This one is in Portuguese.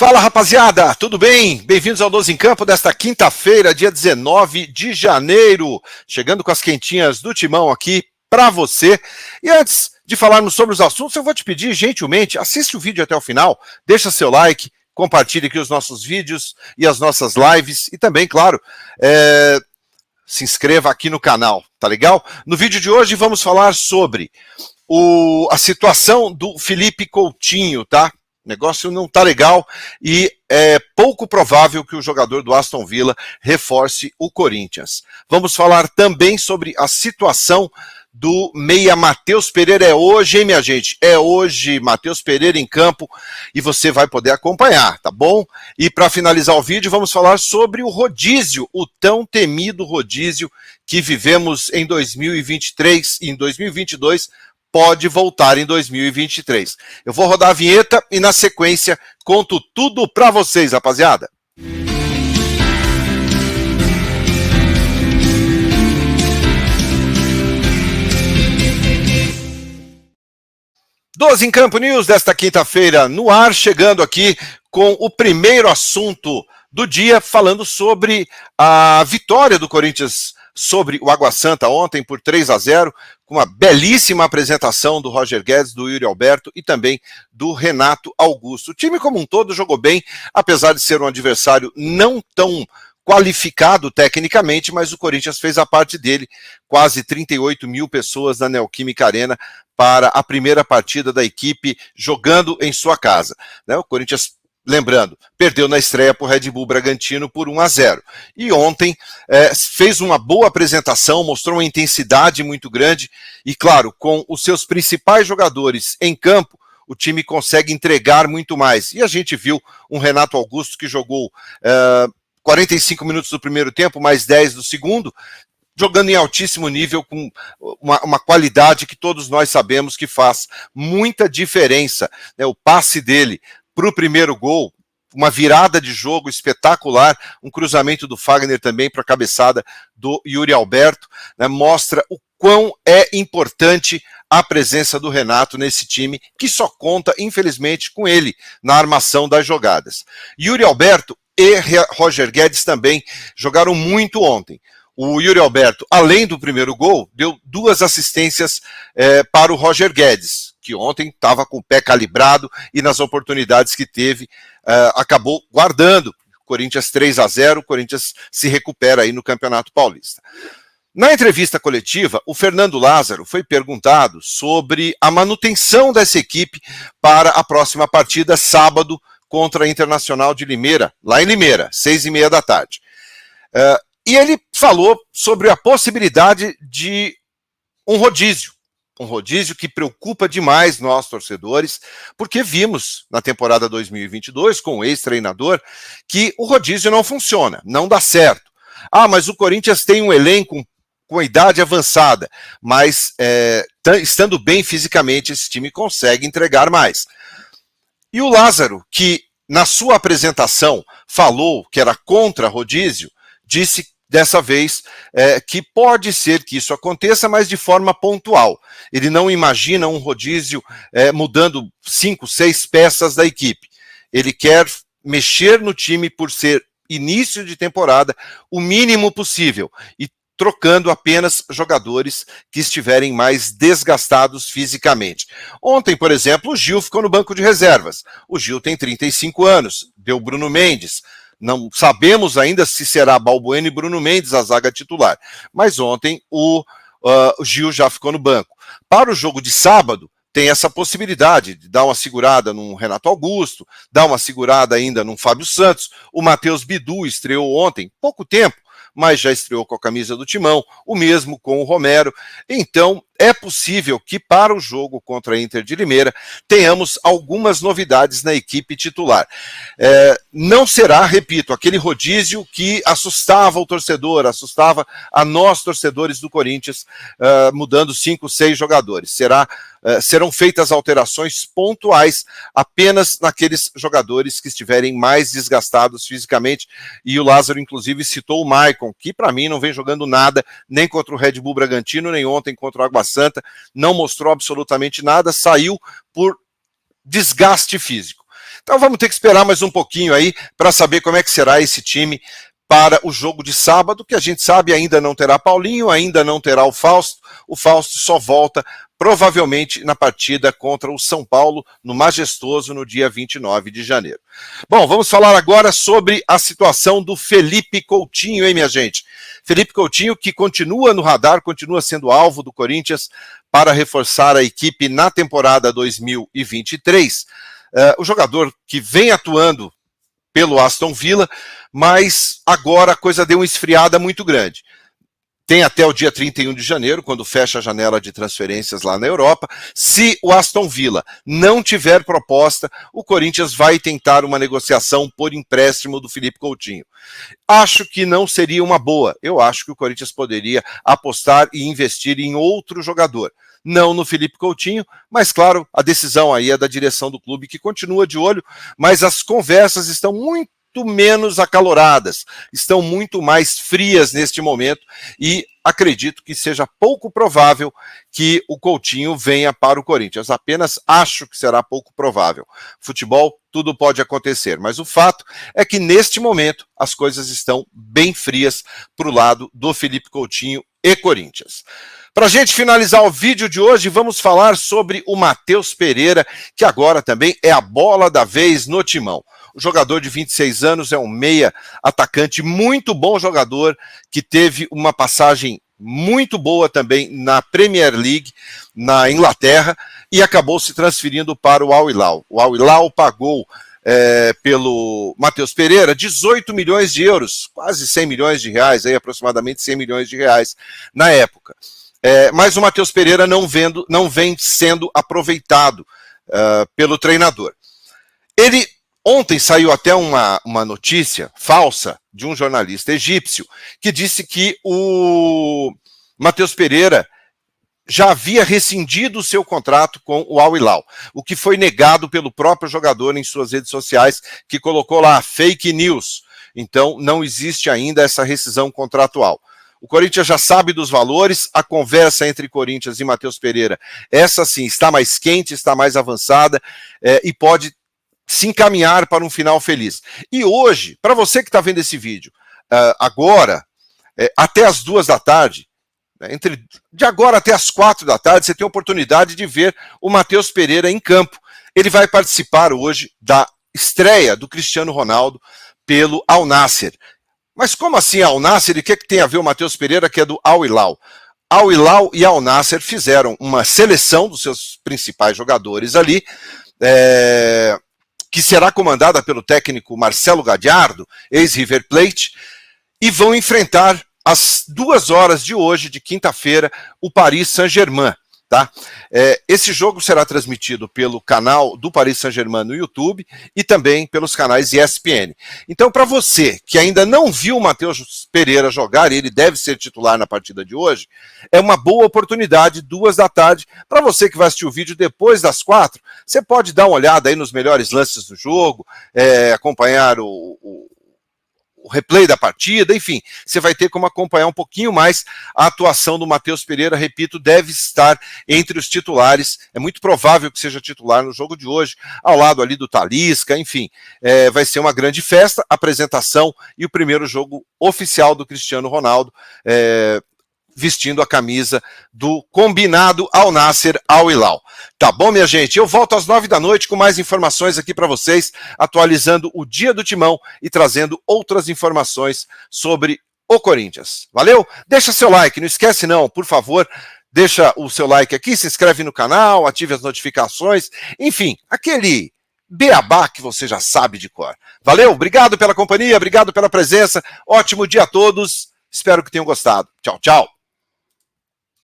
Fala, rapaziada, tudo bem? Bem-vindos ao 12 em Campo desta quinta-feira, dia 19 de janeiro. Chegando com as quentinhas do Timão aqui para você. E antes de falarmos sobre os assuntos, eu vou te pedir, gentilmente, assiste o vídeo até o final, deixa seu like, compartilhe aqui os nossos vídeos e as nossas lives. E também, claro, se inscreva aqui no canal, tá legal? No vídeo de hoje vamos falar sobre a situação do Felipe Coutinho, tá? O negócio não tá legal e é pouco provável que o jogador do Aston Villa reforce o Corinthians. Vamos falar também sobre a situação do meia Matheus Pereira. É hoje, hein, minha gente? É hoje, Matheus Pereira em campo, e você vai poder acompanhar, tá bom? E para finalizar o vídeo, vamos falar sobre o rodízio, o tão temido rodízio que vivemos em 2023 e em 2022, pode voltar em 2023. Eu vou rodar a vinheta e, na sequência, conto tudo para vocês, rapaziada. Doze em Campo News desta quinta-feira no ar, chegando aqui com o primeiro assunto do dia, falando sobre a vitória do Corinthians sobre o Água Santa ontem por 3-0, com uma belíssima apresentação do Roger Guedes, do Yuri Alberto e também do Renato Augusto. O time como um todo jogou bem, apesar de ser um adversário não tão qualificado tecnicamente, mas o Corinthians fez a parte dele, quase 38 mil pessoas na Neoquímica Arena para a primeira partida da equipe jogando em sua casa. O Corinthians, lembrando, perdeu na estreia para o Red Bull Bragantino por 1-0. E ontem fez uma boa apresentação, mostrou uma intensidade muito grande e, claro, com os seus principais jogadores em campo, o time consegue entregar muito mais. E a gente viu um Renato Augusto que jogou 45 minutos do primeiro tempo, mais 10 do segundo, jogando em altíssimo nível, com uma qualidade que todos nós sabemos que faz muita diferença. O passe dele para o primeiro gol, uma virada de jogo espetacular, um cruzamento do Fagner também para a cabeçada do Yuri Alberto, mostra o quão é importante a presença do Renato nesse time, que só conta, infelizmente, com ele na armação das jogadas. Yuri Alberto e Roger Guedes também jogaram muito ontem. O Yuri Alberto, além do primeiro gol, deu 2 assistências para o Roger Guedes, que ontem estava com o pé calibrado e nas oportunidades que teve, acabou guardando. Corinthians 3-0, o Corinthians se recupera aí no Campeonato Paulista. Na entrevista coletiva, o Fernando Lázaro foi perguntado sobre a manutenção dessa equipe para a próxima partida, sábado, contra a Internacional de Limeira, lá em Limeira, 6h30 da tarde. E ele falou sobre a possibilidade de um rodízio que preocupa demais nós, torcedores, porque vimos na temporada 2022, com o ex-treinador, que o rodízio não funciona, não dá certo. Mas o Corinthians tem um elenco com idade avançada, mas estando bem fisicamente, esse time consegue entregar mais. E o Lázaro, que na sua apresentação falou que era contra rodízio, disse dessa vez que pode ser que isso aconteça, mas de forma pontual. Ele não imagina um rodízio mudando 5, 6 peças da equipe. Ele quer mexer no time por ser início de temporada o mínimo possível e trocando apenas jogadores que estiverem mais desgastados fisicamente. Ontem, por exemplo, o Gil ficou no banco de reservas. O Gil tem 35 anos, deu Bruno Mendes. Não sabemos ainda se será Balbuena e Bruno Mendes a zaga titular. Mas ontem o Gil já ficou no banco. Para o jogo de sábado, tem essa possibilidade de dar uma segurada no Renato Augusto, dar uma segurada ainda no Fábio Santos. O Matheus Bidu estreou ontem, pouco tempo, mas já estreou com a camisa do Timão, o mesmo com o Romero. Então, é possível que para o jogo contra a Inter de Limeira tenhamos algumas novidades na equipe titular. Não será, repito, aquele rodízio que assustava o torcedor, assustava a nós, torcedores do Corinthians, mudando 5, 6 jogadores. Serão feitas alterações pontuais apenas naqueles jogadores que estiverem mais desgastados fisicamente, e o Lázaro, inclusive, citou o Maicon, que para mim não vem jogando nada, nem contra o Red Bull Bragantino, nem ontem contra o Água Santa, não mostrou absolutamente nada, saiu por desgaste físico. Então vamos ter que esperar mais um pouquinho aí para saber como é que será esse time para o jogo de sábado, que a gente sabe ainda não terá Paulinho, ainda não terá o Fausto só volta provavelmente na partida contra o São Paulo, no Majestoso, no dia 29 de janeiro. Bom, vamos falar agora sobre a situação do Felipe Coutinho, hein, minha gente? Felipe Coutinho, que continua no radar, continua sendo alvo do Corinthians para reforçar a equipe na temporada 2023. O jogador que vem atuando pelo Aston Villa, mas agora a coisa deu uma esfriada muito grande. Tem até o dia 31 de janeiro, quando fecha a janela de transferências lá na Europa. Se o Aston Villa não tiver proposta, o Corinthians vai tentar uma negociação por empréstimo do Felipe Coutinho. Acho que não seria uma boa. Eu acho que o Corinthians poderia apostar e investir em outro jogador. Não no Felipe Coutinho, mas claro, a decisão aí é da direção do clube, que continua de olho, mas as conversas estão muito menos acaloradas, estão muito mais frias neste momento e acredito que seja pouco provável que o Coutinho venha para o Corinthians. Apenas acho que será pouco provável. Futebol, tudo pode acontecer, mas o fato é que neste momento as coisas estão bem frias para o lado do Felipe Coutinho e Corinthians. Para a gente finalizar o vídeo de hoje, vamos falar sobre o Matheus Pereira, que agora também é a bola da vez no timão. O jogador de 26 anos é um meia atacante, muito bom jogador, que teve uma passagem muito boa também na Premier League, na Inglaterra, e acabou se transferindo para o Al Hilal. O Al Hilal pagou pelo Matheus Pereira 18 milhões de euros, quase 100 milhões de reais, aí aproximadamente 100 milhões de reais na época. Mas o Matheus Pereira não vem sendo aproveitado pelo treinador. Ontem saiu até uma notícia falsa de um jornalista egípcio que disse que o Matheus Pereira já havia rescindido o seu contrato com o Al Hilal, o que foi negado pelo próprio jogador em suas redes sociais, que colocou lá fake news. Então não existe ainda essa rescisão contratual. O Corinthians já sabe dos valores, a conversa entre Corinthians e Matheus Pereira, essa sim, está mais quente, está mais avançada e pode se encaminhar para um final feliz. E hoje, para você que está vendo esse vídeo, agora, até as 2 da tarde, de agora até as 4 da tarde, você tem a oportunidade de ver o Matheus Pereira em campo. Ele vai participar hoje da estreia do Cristiano Ronaldo pelo Al Nassr. Mas como assim Al Nassr? E o que tem a ver o Matheus Pereira, que é do Al Hilal? Al Hilal e Al Nassr fizeram uma seleção dos seus principais jogadores ali, que será comandada pelo técnico Marcelo Gallardo, ex-River Plate, e vão enfrentar às 2 horas de hoje, de quinta-feira, o Paris Saint-Germain. Tá? Esse jogo será transmitido pelo canal do Paris Saint-Germain no YouTube e também pelos canais ESPN. Então, para você que ainda não viu o Matheus Pereira jogar, e ele deve ser titular na partida de hoje, é uma boa oportunidade, 2 da tarde. Para você que vai assistir o vídeo depois das 4, você pode dar uma olhada aí nos melhores lances do jogo, acompanhar o replay da partida, enfim, você vai ter como acompanhar um pouquinho mais a atuação do Matheus Pereira. Repito, deve estar entre os titulares, é muito provável que seja titular no jogo de hoje, ao lado ali do Talisca, enfim, vai ser uma grande festa, apresentação e o primeiro jogo oficial do Cristiano Ronaldo, vestindo a camisa do combinado Al Nassr Al Hilal. Tá bom, minha gente? Eu volto às 9 da noite com mais informações aqui para vocês, atualizando o dia do Timão e trazendo outras informações sobre o Corinthians. Valeu? Deixa seu like, não esquece não, por favor, deixa o seu like aqui, se inscreve no canal, ative as notificações, enfim, aquele beabá que você já sabe de cor. Valeu? Obrigado pela companhia, obrigado pela presença, ótimo dia a todos, espero que tenham gostado. Tchau, tchau.